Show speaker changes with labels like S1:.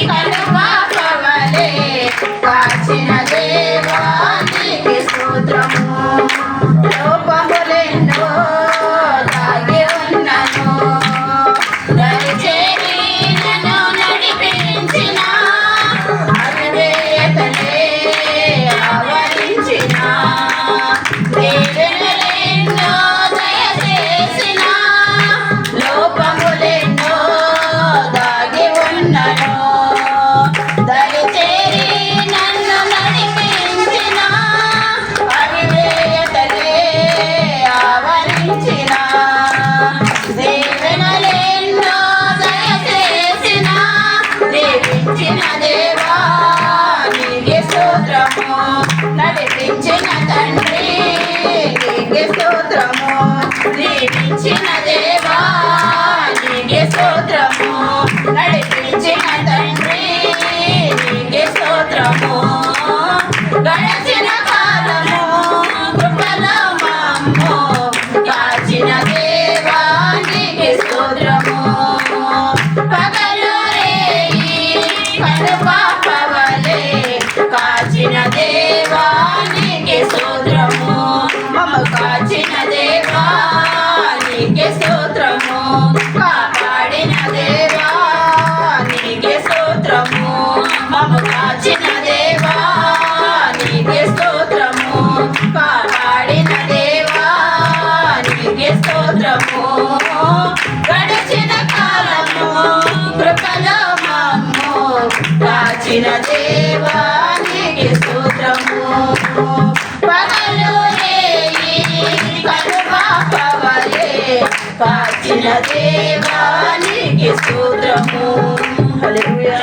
S1: కనుపాపవలే కాచిన దేవానికి స్తోత్రము. లోపములెన్నో దాగి ఉన్నను, దయచేసి నన్ను నడిపించిన అవివేకలే ఆవరించిన దీవెనలెన్నో దయచేసిన లోపములెన్నో దాగి ఉన్నను, దయచేసి నన్ను నడిపించిన అవివేకలే ఆవరించిన దీవెనలెన్నో దయచేసిన దీవించిన దేవా నీకే స్తోత్రము. నడిపించిన తండ్రి నీకే స్తోత్రము. దీవించిన దేవా నీకే స్తోత్రము. నడిపించిన తండ్రి నీకే స్తోత్రము. గడచిన కాలము కృపలో మమ్ము కాచిన దేవా నీకే స్తోత్రము. పగలు రేయి కనుపాపవలే కాచిన దేవా నీకే స్తోత్రము. మమ్మ కాచిన దేవా నీకే స్తోత్రము. కాపాడిన దేవా నీకే స్తోత్రము. మమ్మ కాచిన దేవా నీకే స్తోత్రము. కాపాడిన దేవా నీకే స్తోత్రము. గడిచిన కాలము కృపలో మమ్ము కాచిన దేవా నీకే స్తోత్రము. పగలు రేయి కనుపాపవలే కాచిన దేవా నీకే స్తోత్రము. హల్లెలూయా.